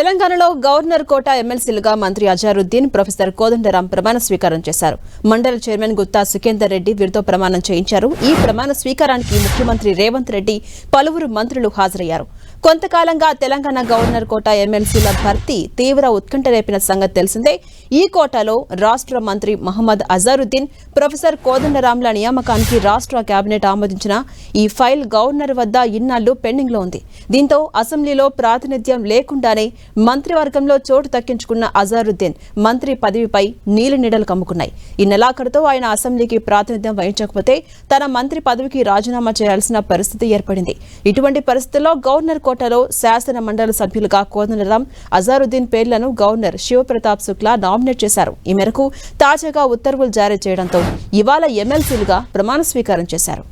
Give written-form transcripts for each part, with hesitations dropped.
తెలంగాణలో గవర్నర్ కోట ఎమ్మెల్సీలుగా మంత్రి అజారుద్దీన్, ప్రొఫెసర్ కోదండరాం ప్రమాణ స్వీకారం చేశారు. మండల చైర్మన్ గుత్తా సుఖేందర్ రెడ్డి వీరితో ప్రమాణం చేయించారు. ఈ ప్రమాణ స్వీకారానికి ముఖ్యమంత్రి రేవంత్ రెడ్డి, పలువురు మంత్రులు హాజరయ్యారు. కొంతకాలంగా తెలంగాణ గవర్నర్ కోట ఎమ్మెల్సీల భర్తీ తీవ్ర ఉత్కంఠ రేపిన సంగతి తెలిసిందే. ఈ కోటాలో రాష్ట్ర మంత్రి మహమ్మద్ అజారుద్దీన్, ప్రొఫెసర్ కోదండరాంల నియామకానికి రాష్ట్ర కేబినెట్ ఆమోదించిన ఈ ఫైల్ గవర్నర్ వద్ద ఇన్నాళ్లు పెండింగ్ లో ఉంది. దీంతో అసెంబ్లీలో ప్రాతినిధ్యం లేకుండానే మంత్రివర్గంలో చోటు దక్కించుకున్న అజారుద్దీన్ మంత్రి పదవిపై నీలినీడలు కమ్ముకున్నాయి. ఈ నెలాఖరుతో ఆయన అసెంబ్లీకి ప్రాతినిధ్యం వహించకపోతే తన మంత్రి పదవికి రాజీనామా చేయాల్సిన పరిస్థితి ఏర్పడింది. ఇటువంటి పరిస్థితుల్లో గవర్నర్ కోటలో శాసన మండలి సభ్యులుగా కోదండరాం, అజారుద్దీన్ పేర్లను గవర్నర్ శివప్రతాప్ శుక్లా నామినేట్ చేశారు. ఈ మేరకు తాజాగా ఉత్తర్వులు జారీ చేయడంతో ఇవాళ ఎమ్మెల్సీలుగా ప్రమాణ స్వీకారం చేశారు.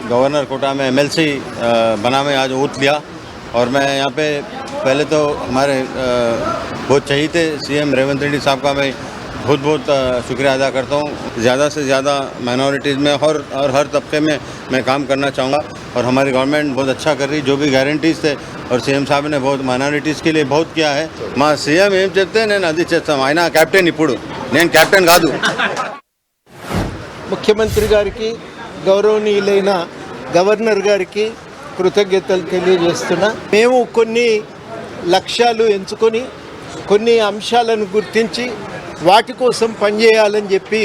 गवर्नर कोटा में एमएलसी बना में आज ओथ लिया और मैं यहाँ पे पहले तो हमारे बहुत चहीते सीएम रेवंत रेड्डी साहब का मैं बहुत बहुत शुक्रिया अदा करता हूँ। ज़्यादा से ज़्यादा माइनॉरिटीज़ में और हर तबके में मैं काम करना चाहूँगा और हमारी गवर्नमेंट बहुत अच्छा कर रही, जो भी गारंटीज़ थे और सीएम साहब ने बहुत माइनॉरिटीज़ के लिए बहुत किया है। మా సీఎం ఏం చెప్తే నేను అది చేస్తాం. ఆయన కెప్టెన్, ఇప్పుడు నేను కెప్టెన్ కాదు. ముఖ్యమంత్రి గారికి, గౌరవనీయులైన గవర్నర్ గారికి కృతజ్ఞతలు తెలియజేస్తున్నా. మేము కొన్ని లక్ష్యాలు ఎంచుకొని కొన్ని అంశాలను గుర్తించి వాటి కోసం పనిచేయాలని చెప్పి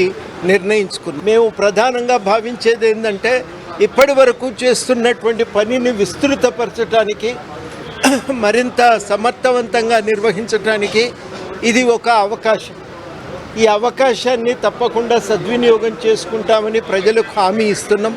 నిర్ణయించుకున్నాం. మేము ప్రధానంగా భావించేది ఏంటంటే ఇప్పటి వరకు చేస్తున్నటువంటి పనిని విస్తృతపరచడానికి, మరింత సమర్థవంతంగా నిర్వహించడానికి ఇది ఒక అవకాశం. ఈ అవకాశాన్ని తప్పకుండా సద్వినియోగం చేసుకుంటామని ప్రజలకు హామీ ఇస్తున్నాం.